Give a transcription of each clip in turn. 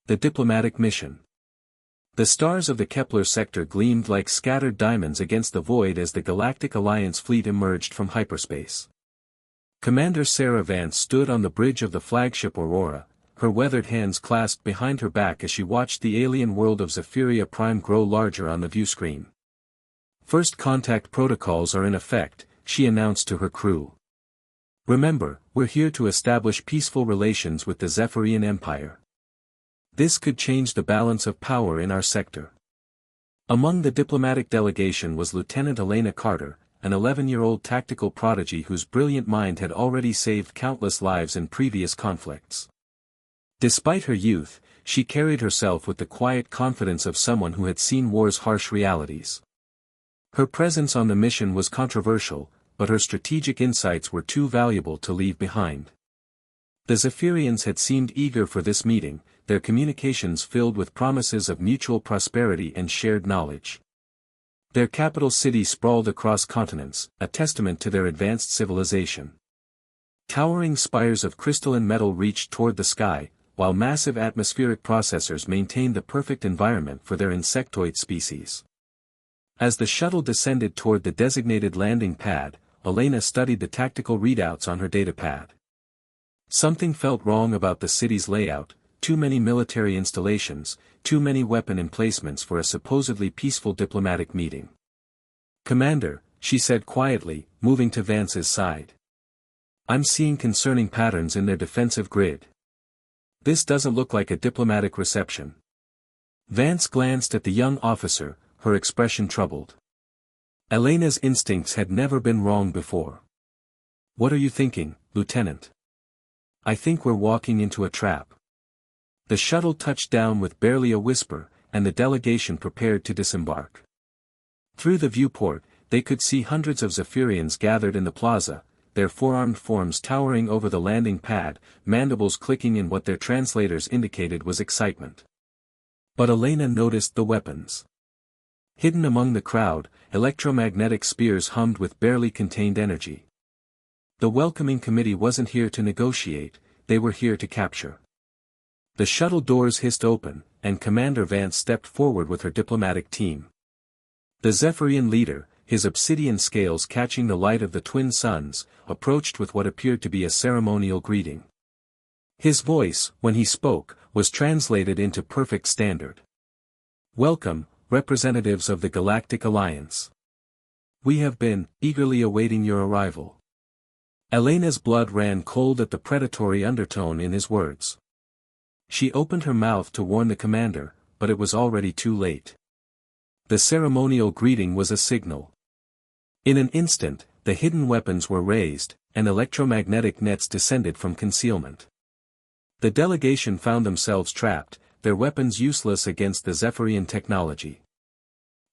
The diplomatic mission. The stars of the Kepler sector gleamed like scattered diamonds against the void as the Galactic Alliance fleet emerged from hyperspace. Commander Sarah Vance stood on the bridge of the flagship Aurora, her weathered hands clasped behind her back as she watched the alien world of Zephyria Prime grow larger on the viewscreen. First contact protocols are in effect, she announced to her crew. Remember, we're here to establish peaceful relations with the Zephyrian Empire. This could change the balance of power in our sector. Among the diplomatic delegation was Lieutenant Elena Carter, an 11-year-old tactical prodigy whose brilliant mind had already saved countless lives in previous conflicts. Despite her youth, she carried herself with the quiet confidence of someone who had seen war's harsh realities. Her presence on the mission was controversial, but her strategic insights were too valuable to leave behind. The Zephyrians had seemed eager for this meeting, their communications filled with promises of mutual prosperity and shared knowledge. Their capital city sprawled across continents, a testament to their advanced civilization. Towering spires of crystalline metal reached toward the sky, while massive atmospheric processors maintained the perfect environment for their insectoid species. As the shuttle descended toward the designated landing pad, Elena studied the tactical readouts on her datapad. Something felt wrong about the city's layout, too many military installations, too many weapon emplacements for a supposedly peaceful diplomatic meeting. "Commander," she said quietly, moving to Vance's side. "I'm seeing concerning patterns in their defensive grid. This doesn't look like a diplomatic reception." Vance glanced at the young officer, her expression troubled. Elena's instincts had never been wrong before. "What are you thinking, Lieutenant?" "I think we're walking into a trap." The shuttle touched down with barely a whisper, and the delegation prepared to disembark. Through the viewport, they could see hundreds of Zephyrians gathered in the plaza, their four-armed forms towering over the landing pad, mandibles clicking in what their translators indicated was excitement. But Elena noticed the weapons. Hidden among the crowd, electromagnetic spears hummed with barely contained energy. The welcoming committee wasn't here to negotiate, they were here to capture. The shuttle doors hissed open, and Commander Vance stepped forward with her diplomatic team. The Zephyrian leader, his obsidian scales catching the light of the twin suns, approached with what appeared to be a ceremonial greeting. His voice, when he spoke, was translated into perfect standard. "Welcome, representatives of the Galactic Alliance. We have been eagerly awaiting your arrival." Elena's blood ran cold at the predatory undertone in his words. She opened her mouth to warn the commander, but it was already too late. The ceremonial greeting was a signal. In an instant, the hidden weapons were raised, and electromagnetic nets descended from concealment. The delegation found themselves trapped, their weapons useless against the Zephyrian technology.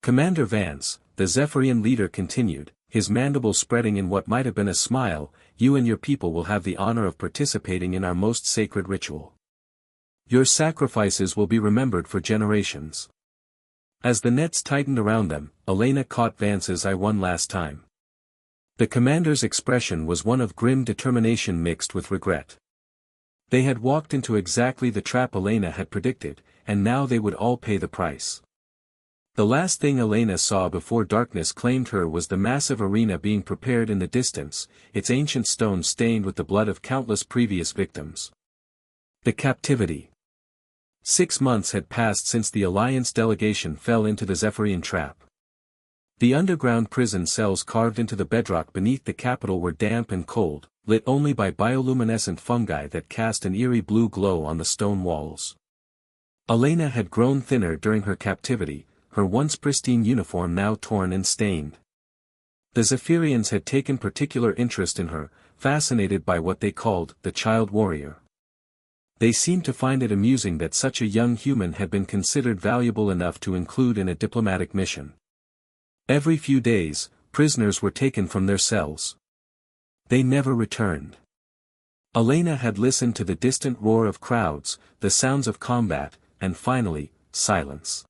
"Commander Vance," the Zephyrian leader continued, his mandibles spreading in what might have been a smile, "you and your people will have the honor of participating in our most sacred ritual. Your sacrifices will be remembered for generations." As the nets tightened around them, Elena caught Vance's eye one last time. The commander's expression was one of grim determination mixed with regret. They had walked into exactly the trap Elena had predicted, and now they would all pay the price. The last thing Elena saw before darkness claimed her was the massive arena being prepared in the distance, its ancient stones stained with the blood of countless previous victims. The Captivity. 6 months had passed since the Alliance delegation fell into the Zephyrian trap. The underground prison cells carved into the bedrock beneath the capital were damp and cold, lit only by bioluminescent fungi that cast an eerie blue glow on the stone walls. Elena had grown thinner during her captivity, her once pristine uniform now torn and stained. The Zephyrians had taken particular interest in her, fascinated by what they called the child warrior. They seemed to find it amusing that such a young human had been considered valuable enough to include in a diplomatic mission. Every few days, prisoners were taken from their cells. They never returned. Elena had listened to the distant roar of crowds, the sounds of combat, and finally, silence.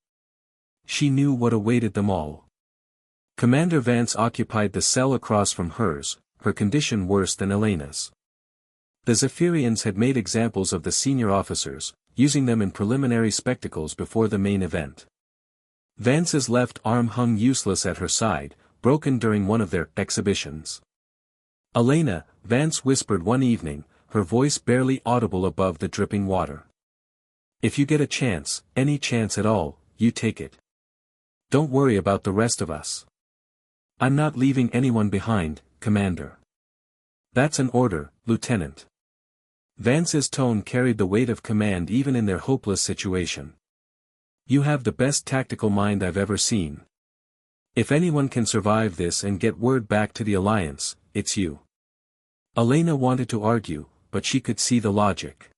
She knew what awaited them all. Commander Vance occupied the cell across from hers, her condition worse than Elena's. The Zephyrians had made examples of the senior officers, using them in preliminary spectacles before the main event. Vance's left arm hung useless at her side, broken during one of their exhibitions. "Elena," Vance whispered one evening, her voice barely audible above the dripping water. "If you get a chance, any chance at all, you take it. Don't worry about the rest of us. I'm not leaving anyone behind, Commander." "That's an order, Lieutenant." Vance's tone carried the weight of command even in their hopeless situation. "You have the best tactical mind I've ever seen. If anyone can survive this and get word back to the Alliance, it's you." Elena wanted to argue, but she could see the logic.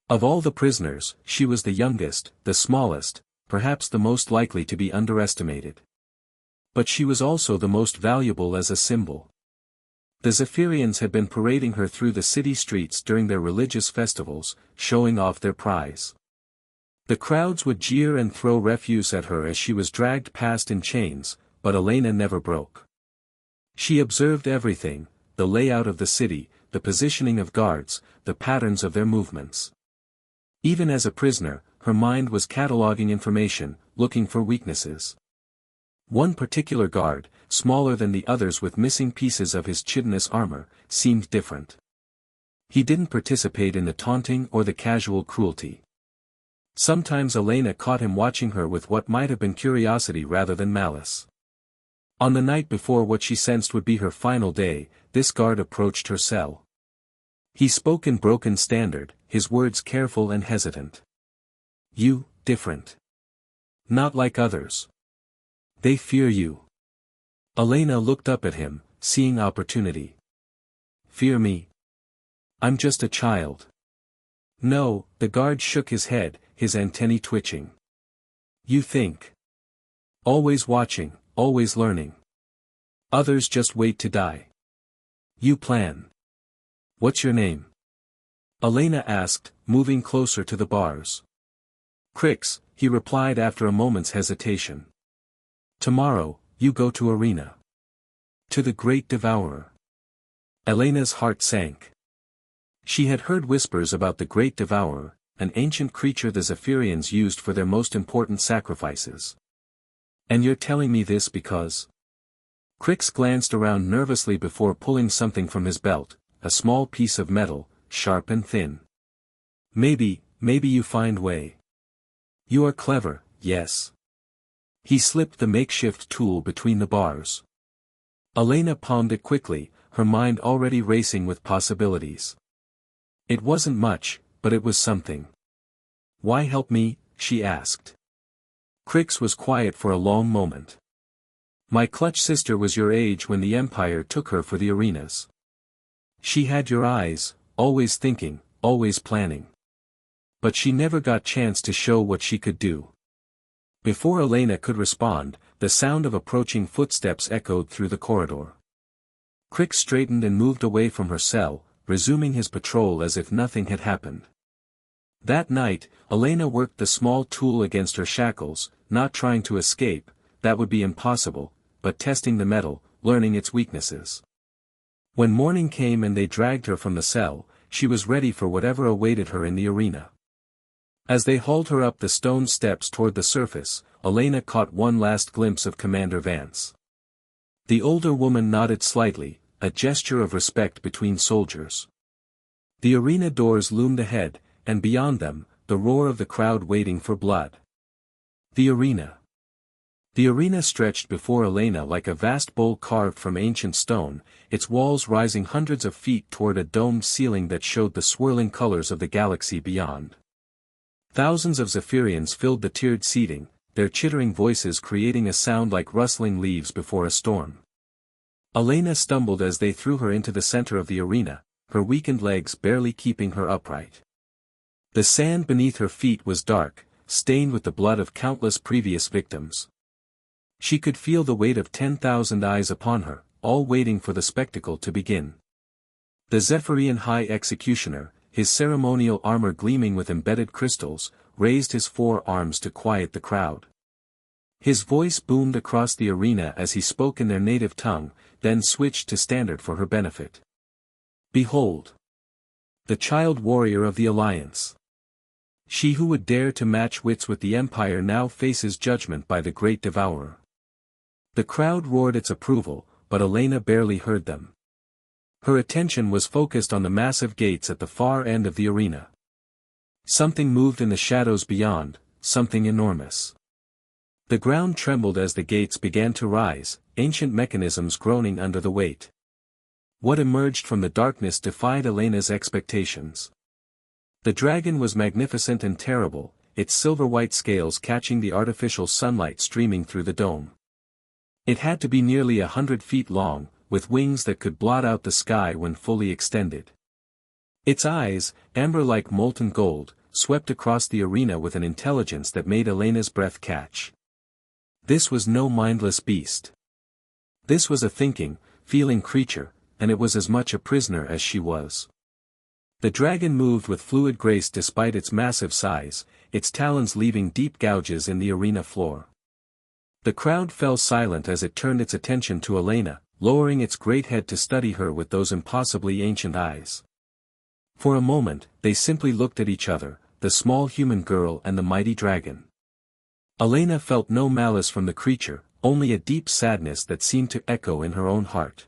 Of all the prisoners, she was the youngest, the smallest, perhaps the most likely to be underestimated. But she was also the most valuable as a symbol. The Zephyrians had been parading her through the city streets during their religious festivals, showing off their prize. The crowds would jeer and throw refuse at her as she was dragged past in chains, but Elena never broke. She observed everything, the layout of the city, the positioning of guards, the patterns of their movements. Even as a prisoner, her mind was cataloging information, looking for weaknesses. One particular guard, smaller than the others with missing pieces of his chitinous armor, seemed different. He didn't participate in the taunting or the casual cruelty. Sometimes Elena caught him watching her with what might have been curiosity rather than malice. On the night before what she sensed would be her final day, this guard approached her cell. He spoke in broken standard, his words careful and hesitant. "You, different. Not like others. They fear you." Elena looked up at him, seeing opportunity. "Fear me? I'm just a child." "No," the guard shook his head, his antennae twitching. "You think. Always watching, always learning. Others just wait to die. You plan. What's your name?" Elena asked, moving closer to the bars. "Crix," he replied after a moment's hesitation. "Tomorrow, you go to Arena. To the great Devourer." Elena's heart sank. She had heard whispers about the great Devourer, an ancient creature the Zephyrians used for their most important sacrifices. "And you're telling me this because—" Crix glanced around nervously before pulling something from his belt, a small piece of metal, sharp and thin. Maybe you find way. You are clever, yes." He slipped the makeshift tool between the bars. Elena palmed it quickly, her mind already racing with possibilities. It wasn't much, but it was something. "Why help me?" she asked. Crix was quiet for a long moment. "My clutch sister was your age when the Empire took her for the arenas. She had your eyes, always thinking, always planning. But she never got chance to show what she could do." Before Elena could respond, the sound of approaching footsteps echoed through the corridor. Crix straightened and moved away from her cell, resuming his patrol as if nothing had happened. That night, Elena worked the small tool against her shackles, not trying to escape, that would be impossible, but testing the metal, learning its weaknesses. When morning came and they dragged her from the cell, she was ready for whatever awaited her in the arena. As they hauled her up the stone steps toward the surface, Elena caught one last glimpse of Commander Vance. The older woman nodded slightly, a gesture of respect between soldiers. The arena doors loomed ahead, and beyond them, the roar of the crowd waiting for blood. The arena. The arena stretched before Elena like a vast bowl carved from ancient stone, its walls rising hundreds of feet toward a domed ceiling that showed the swirling colors of the galaxy beyond. Thousands of Zephyrians filled the tiered seating, their chittering voices creating a sound like rustling leaves before a storm. Elena stumbled as they threw her into the center of the arena, her weakened legs barely keeping her upright. The sand beneath her feet was dark, stained with the blood of countless previous victims. She could feel the weight of 10,000 eyes upon her, all waiting for the spectacle to begin. The Zephyrian High Executioner, his ceremonial armor gleaming with embedded crystals, raised his 4 arms to quiet the crowd. His voice boomed across the arena as he spoke in their native tongue, then switched to standard for her benefit. "Behold! The child warrior of the Alliance. She who would dare to match wits with the Empire now faces judgment by the great Devourer. The crowd roared its approval, but Elena barely heard them. Her attention was focused on the massive gates at the far end of the arena. Something moved in the shadows beyond, something enormous. The ground trembled as the gates began to rise, ancient mechanisms groaning under the weight. What emerged from the darkness defied Elena's expectations. The dragon was magnificent and terrible, its silver-white scales catching the artificial sunlight streaming through the dome. It had to be nearly 100 feet long, with wings that could blot out the sky when fully extended. Its eyes, amber like molten gold, swept across the arena with an intelligence that made Elena's breath catch. This was no mindless beast. This was a thinking, feeling creature, and it was as much a prisoner as she was. The dragon moved with fluid grace despite its massive size, its talons leaving deep gouges in the arena floor. The crowd fell silent as it turned its attention to Elena, lowering its great head to study her with those impossibly ancient eyes. For a moment, they simply looked at each other, the small human girl and the mighty dragon. Elena felt no malice from the creature, only a deep sadness that seemed to echo in her own heart.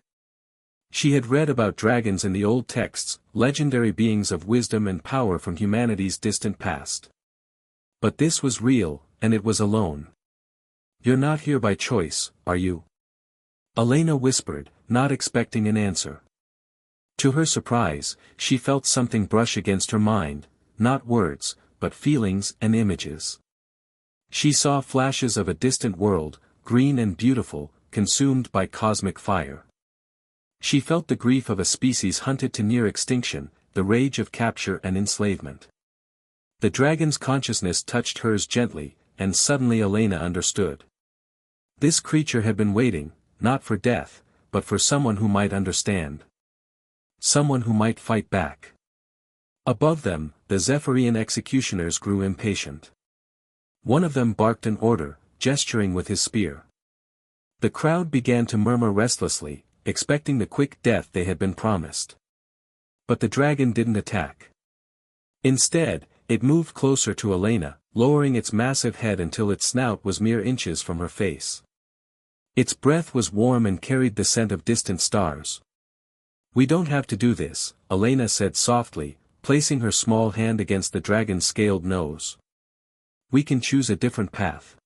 She had read about dragons in the old texts, legendary beings of wisdom and power from humanity's distant past. But this was real, and it was alone. "You're not here by choice, are you?" Elena whispered, not expecting an answer. To her surprise, she felt something brush against her mind, not words, but feelings and images. She saw flashes of a distant world, green and beautiful, consumed by cosmic fire. She felt the grief of a species hunted to near extinction, the rage of capture and enslavement. The dragon's consciousness touched hers gently, and suddenly Elena understood. This creature had been waiting, not for death, but for someone who might understand. Someone who might fight back. Above them, the Zephyrian executioners grew impatient. One of them barked an order, gesturing with his spear. The crowd began to murmur restlessly, expecting the quick death they had been promised. But the dragon didn't attack. Instead, it moved closer to Elena, lowering its massive head until its snout was mere inches from her face. Its breath was warm and carried the scent of distant stars. "We don't have to do this," Elena said softly, placing her small hand against the dragon's scaled nose. "We can choose a different path."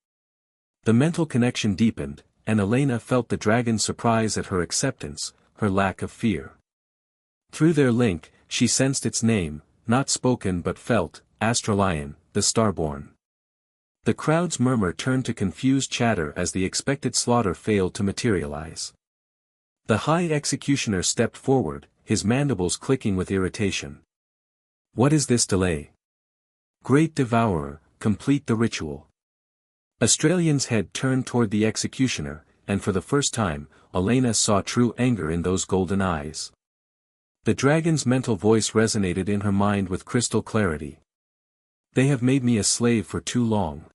The mental connection deepened, and Elena felt the dragon's surprise at her acceptance, her lack of fear. Through their link, she sensed its name, not spoken but felt, Astralion, the Starborn. The crowd's murmur turned to confused chatter as the expected slaughter failed to materialize. The high executioner stepped forward, his mandibles clicking with irritation. "What is this delay? Great Devourer, complete the ritual." Astralion's head turned toward the executioner, and for the first time, Elena saw true anger in those golden eyes. The dragon's mental voice resonated in her mind with crystal clarity. "They have made me a slave for too long.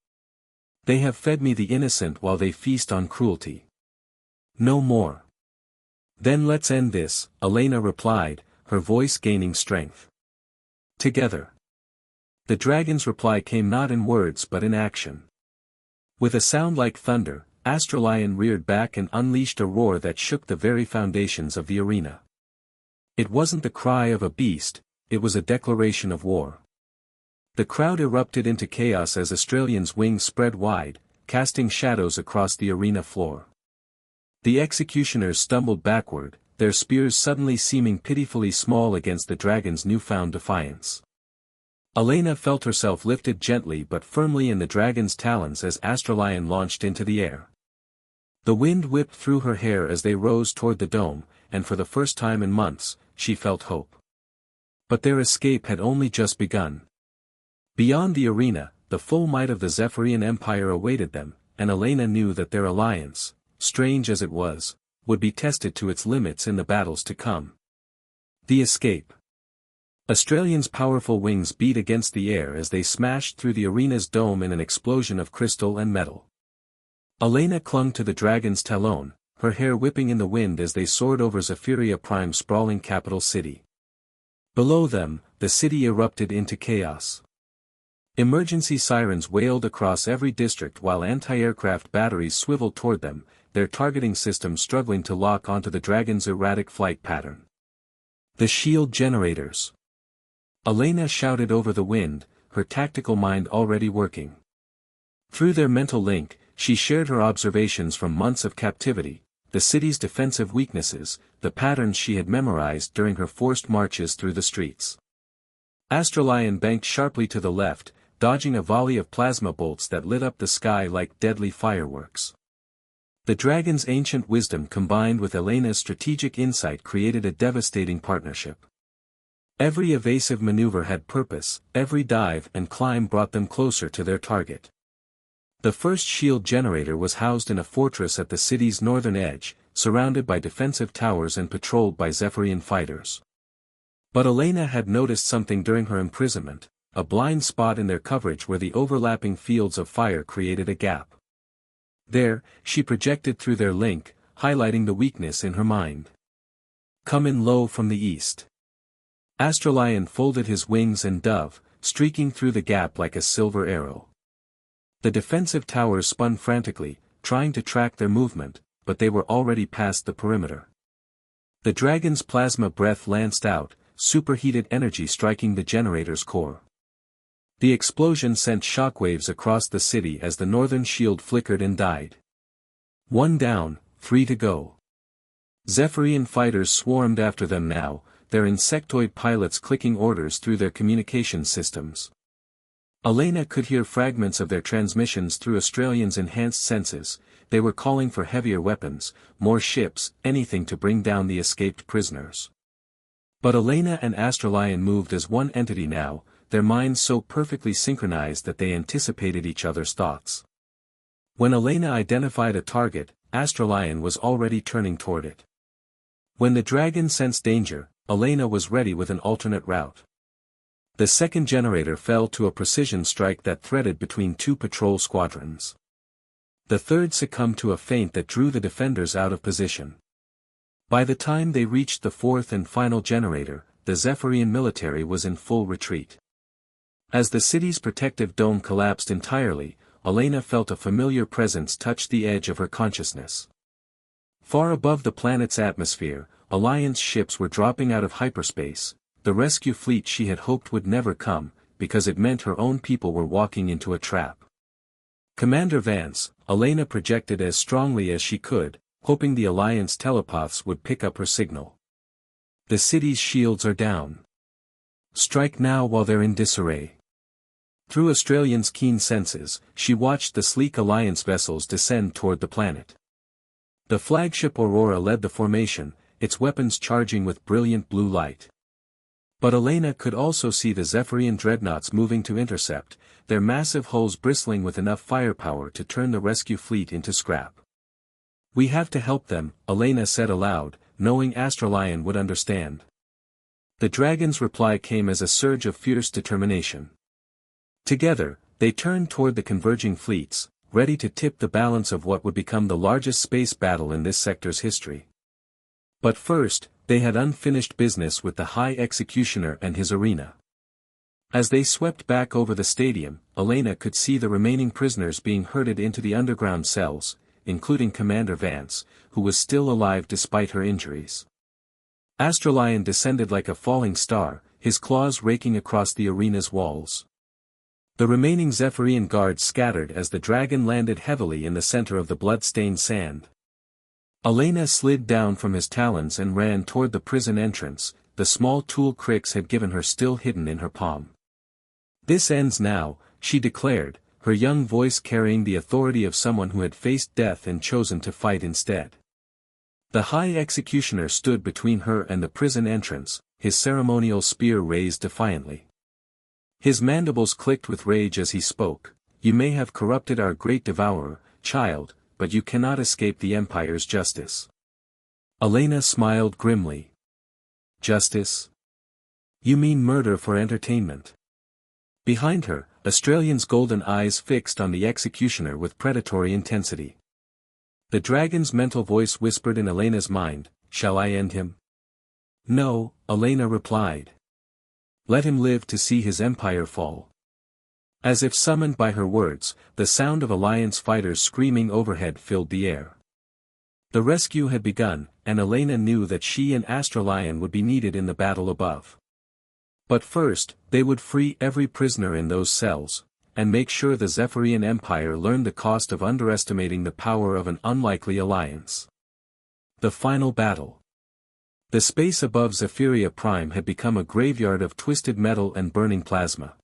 They have fed me the innocent while they feast on cruelty. No more." "Then let's end this," Elena replied, her voice gaining strength. "Together." The dragon's reply came not in words but in action. With a sound like thunder, Astralion reared back and unleashed a roar that shook the very foundations of the arena. It wasn't the cry of a beast, it was a declaration of war. The crowd erupted into chaos as Astralion's wings spread wide, casting shadows across the arena floor. The executioners stumbled backward, their spears suddenly seeming pitifully small against the dragon's newfound defiance. Elena felt herself lifted gently but firmly in the dragon's talons as Astralion launched into the air. The wind whipped through her hair as they rose toward the dome, and for the first time in months, she felt hope. But their escape had only just begun. Beyond the arena, the full might of the Zephyrian Empire awaited them, and Elena knew that their alliance, strange as it was, would be tested to its limits in the battles to come. The escape. Astralion's powerful wings beat against the air as they smashed through the arena's dome in an explosion of crystal and metal. Elena clung to the dragon's talon, her hair whipping in the wind as they soared over Zephyria Prime's sprawling capital city. Below them, the city erupted into chaos. Emergency sirens wailed across every district while anti-aircraft batteries swiveled toward them, their targeting system struggling to lock onto the dragon's erratic flight pattern. The shield generators. Elena shouted over the wind, her tactical mind already working. Through their mental link, she shared her observations from months of captivity, the city's defensive weaknesses, the patterns she had memorized during her forced marches through the streets. Astralion banked sharply to the left, dodging a volley of plasma bolts that lit up the sky like deadly fireworks. The dragon's ancient wisdom combined with Elena's strategic insight created a devastating partnership. Every evasive maneuver had purpose, every dive and climb brought them closer to their target. The first shield generator was housed in a fortress at the city's northern edge, surrounded by defensive towers and patrolled by Zephyrian fighters. But Elena had noticed something during her imprisonment, a blind spot in their coverage where the overlapping fields of fire created a gap. There, she projected through their link, highlighting the weakness in her mind. Come in low from the east. Astralion folded his wings and dove, streaking through the gap like a silver arrow. The defensive towers spun frantically, trying to track their movement, but they were already past the perimeter. The dragon's plasma breath lanced out, superheated energy striking the generator's core. The explosion sent shockwaves across the city as the northern shield flickered and died. One down, 3 to go. Zephyrian fighters swarmed after them now, their insectoid pilots clicking orders through their communication systems. Elena could hear fragments of their transmissions through Astralion's enhanced senses. They were calling for heavier weapons, more ships, anything to bring down the escaped prisoners. But Elena and Astralion moved as one entity now, their minds so perfectly synchronized that they anticipated each other's thoughts. When Elena identified a target, Astralion was already turning toward it. When the dragon sensed danger, Elena was ready with an alternate route. The second generator fell to a precision strike that threaded between two patrol squadrons. The third succumbed to a feint that drew the defenders out of position. By the time they reached the fourth and final generator, the Zephyrian military was in full retreat. As the city's protective dome collapsed entirely, Elena felt a familiar presence touch the edge of her consciousness. Far above the planet's atmosphere, Alliance ships were dropping out of hyperspace, the rescue fleet she had hoped would never come, because it meant her own people were walking into a trap. Commander Vance, Elena projected as strongly as she could, hoping the Alliance telepaths would pick up her signal. The city's shields are down. Strike now while they're in disarray. Through Astralion's keen senses, she watched the sleek Alliance vessels descend toward the planet. The flagship Aurora led the formation, its weapons charging with brilliant blue light. But Elena could also see the Zephyrian dreadnoughts moving to intercept, their massive hulls bristling with enough firepower to turn the rescue fleet into scrap. We have to help them, Elena said aloud, knowing Astralion would understand. The dragon's reply came as a surge of fierce determination. Together, they turned toward the converging fleets, ready to tip the balance of what would become the largest space battle in this sector's history. But first, they had unfinished business with the High Executioner and his arena. As they swept back over the stadium, Elena could see the remaining prisoners being herded into the underground cells, including Commander Vance, who was still alive despite her injuries. Astralion descended like a falling star, his claws raking across the arena's walls. The remaining Zephyrian guards scattered as the dragon landed heavily in the center of the blood-stained sand. Elena slid down from his talons and ran toward the prison entrance, the small tool Crix had given her still hidden in her palm. This ends now, she declared, her young voice carrying the authority of someone who had faced death and chosen to fight instead. The High Executioner stood between her and the prison entrance, his ceremonial spear raised defiantly. His mandibles clicked with rage as he spoke. You may have corrupted our great Devourer, child, but you cannot escape the Empire's justice. Elena smiled grimly. Justice? You mean murder for entertainment? Behind her, Astralion's golden eyes fixed on the executioner with predatory intensity. The dragon's mental voice whispered in Elena's mind, "Shall I end him?" "No," Elena replied. "Let him live to see his empire fall." As if summoned by her words, the sound of Alliance fighters screaming overhead filled the air. The rescue had begun, and Elena knew that she and Astralion would be needed in the battle above. But first, they would free every prisoner in those cells, and make sure the Zephyrian Empire learned the cost of underestimating the power of an unlikely alliance. The final battle. The space above Zephyria Prime had become a graveyard of twisted metal and burning plasma.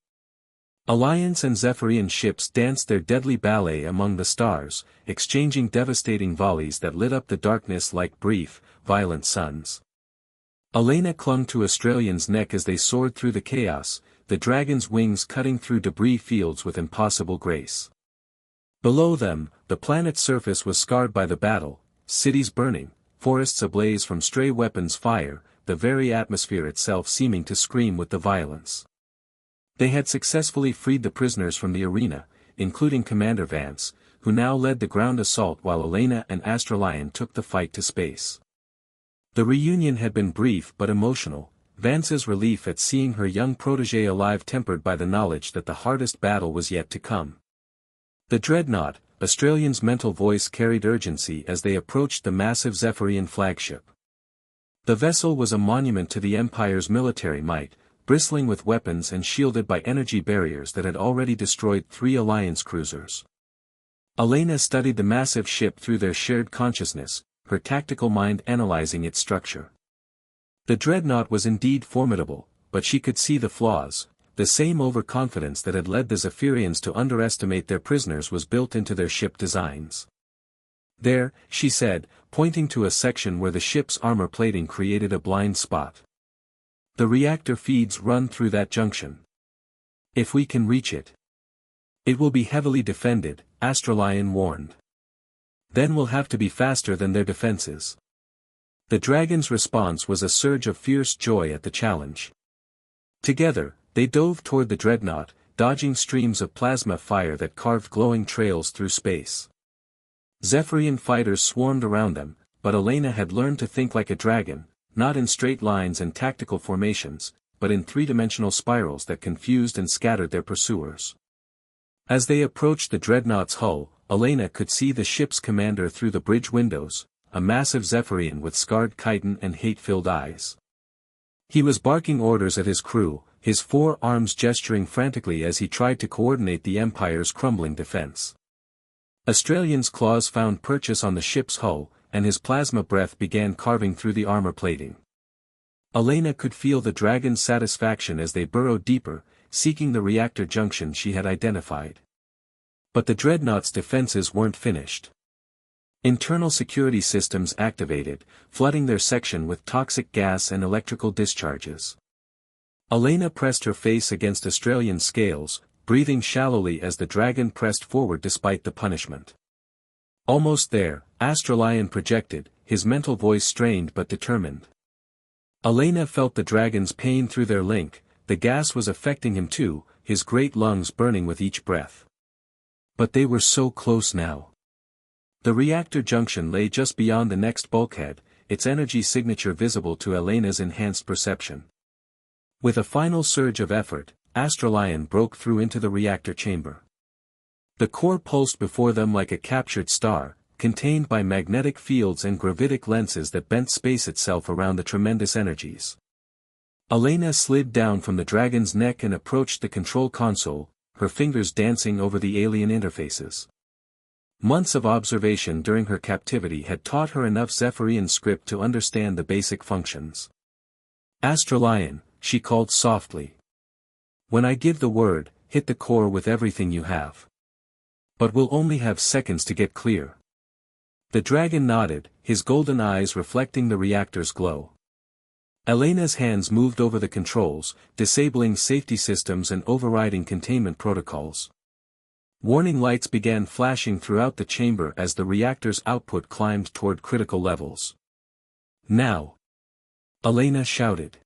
Alliance and Zephyrian ships danced their deadly ballet among the stars, exchanging devastating volleys that lit up the darkness like brief, violent suns. Elena clung to Astralion's neck as they soared through the chaos, the dragon's wings cutting through debris fields with impossible grace. Below them, the planet's surface was scarred by the battle, cities burning, forests ablaze from stray weapons fire, the very atmosphere itself seeming to scream with the violence. They had successfully freed the prisoners from the arena, including Commander Vance, who now led the ground assault while Elena and Astralion took the fight to space. The reunion had been brief but emotional, Vance's relief at seeing her young protégé alive tempered by the knowledge that the hardest battle was yet to come. The dreadnought, Astralion's mental voice carried urgency as they approached the massive Zephyrian flagship. The vessel was a monument to the Empire's military might, bristling with weapons and shielded by energy barriers that had already destroyed 3 Alliance cruisers. Elena studied the massive ship through their shared consciousness, her tactical mind analyzing its structure. The dreadnought was indeed formidable, but she could see the flaws. The same overconfidence that had led the Zephyrians to underestimate their prisoners was built into their ship designs. There, she said, pointing to a section where the ship's armor plating created a blind spot. The reactor feeds run through that junction. If we can reach it, it will be heavily defended, Astralion warned. Then we'll have to be faster than their defenses. The dragon's response was a surge of fierce joy at the challenge. Together, they dove toward the dreadnought, dodging streams of plasma fire that carved glowing trails through space. Zephyrian fighters swarmed around them, but Elena had learned to think like a dragon, not in straight lines and tactical formations, but in 3-dimensional spirals that confused and scattered their pursuers. As they approached the dreadnought's hull, Elena could see the ship's commander through the bridge windows, a massive Zephyrian with scarred chitin and hate-filled eyes. He was barking orders at his crew, his 4 arms gesturing frantically as he tried to coordinate the Empire's crumbling defense. Astralion's claws found purchase on the ship's hull, and his plasma breath began carving through the armor plating. Elena could feel the dragon's satisfaction as they burrowed deeper, seeking the reactor junction she had identified. But the dreadnought's defenses weren't finished. Internal security systems activated, flooding their section with toxic gas and electrical discharges. Elena pressed her face against Astralion scales, breathing shallowly as the dragon pressed forward despite the punishment. Almost there, Astralion projected, his mental voice strained but determined. Elena felt the dragon's pain through their link, the gas was affecting him too, his great lungs burning with each breath. But they were so close now. The reactor junction lay just beyond the next bulkhead, its energy signature visible to Elena's enhanced perception. With a final surge of effort, Astralion broke through into the reactor chamber. The core pulsed before them like a captured star, contained by magnetic fields and gravitic lenses that bent space itself around the tremendous energies. Elena slid down from the dragon's neck and approached the control console, her fingers dancing over the alien interfaces. Months of observation during her captivity had taught her enough Zephyrian script to understand the basic functions. Astralion, she called softly. When I give the word, hit the core with everything you have. But we'll only have seconds to get clear. The dragon nodded, his golden eyes reflecting the reactor's glow. Elena's hands moved over the controls, disabling safety systems and overriding containment protocols. Warning lights began flashing throughout the chamber as the reactor's output climbed toward critical levels. Now! Elena shouted.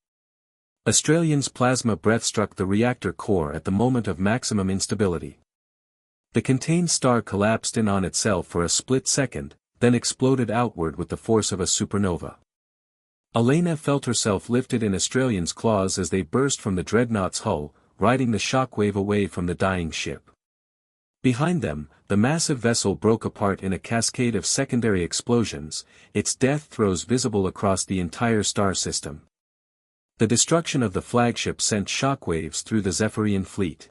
Astralion's plasma breath struck the reactor core at the moment of maximum instability. The contained star collapsed in on itself for a split second, then exploded outward with the force of a supernova. Elena felt herself lifted in Astralion's claws as they burst from the dreadnought's hull, riding the shockwave away from the dying ship. Behind them, the massive vessel broke apart in a cascade of secondary explosions, its death throes visible across the entire star system. The destruction of the flagship sent shockwaves through the Zephyrian fleet.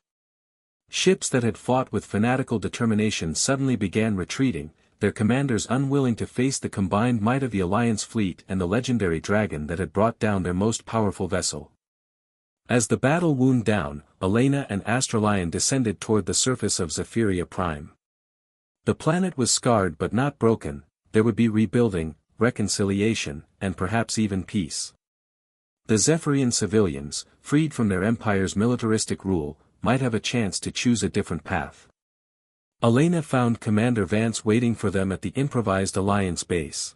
Ships that had fought with fanatical determination suddenly began retreating, their commanders unwilling to face the combined might of the Alliance fleet and the legendary dragon that had brought down their most powerful vessel. As the battle wound down, Elena and Astralion descended toward the surface of Zephyria Prime. The planet was scarred but not broken, there would be rebuilding, reconciliation, and perhaps even peace. The Zephyrian civilians, freed from their empire's militaristic rule, might have a chance to choose a different path. Elena found Commander Vance waiting for them at the improvised Alliance base.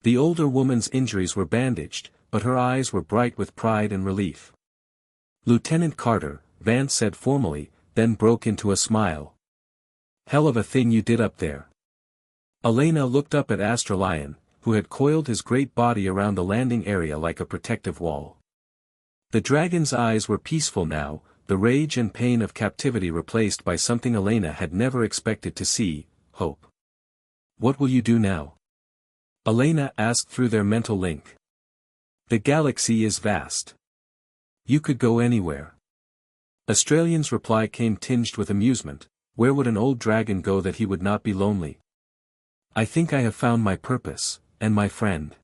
The older woman's injuries were bandaged, but her eyes were bright with pride and relief. "Lieutenant Carter," Vance said formally, then broke into a smile. "Hell of a thing you did up there." Elena looked up at Astralion, who had coiled his great body around the landing area like a protective wall. The dragon's eyes were peaceful now, the rage and pain of captivity replaced by something Elena had never expected to see, hope. "What will you do now?" Elena asked through their mental link. "The galaxy is vast. You could go anywhere." Astralion's reply came tinged with amusement. Where would an old dragon go that he would not be lonely? "I think I have found my purpose, and my friend."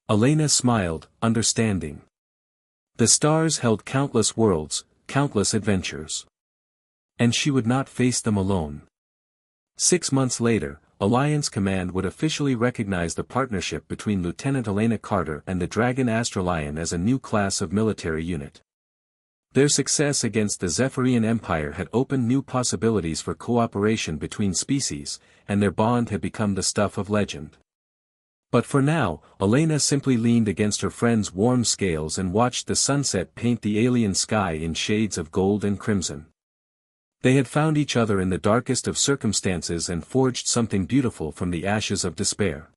Elena smiled, understanding. The stars held countless worlds, countless adventures. And she would not face them alone. 6 months later, Alliance Command would officially recognize the partnership between Lieutenant Elena Carter and the Dragon Astralion as a new class of military unit. Their success against the Zephyrian Empire had opened new possibilities for cooperation between species, and their bond had become the stuff of legend. But for now, Elena simply leaned against her friend's warm scales and watched the sunset paint the alien sky in shades of gold and crimson. They had found each other in the darkest of circumstances and forged something beautiful from the ashes of despair.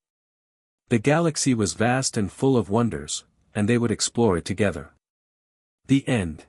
The galaxy was vast and full of wonders, and they would explore it together. The end.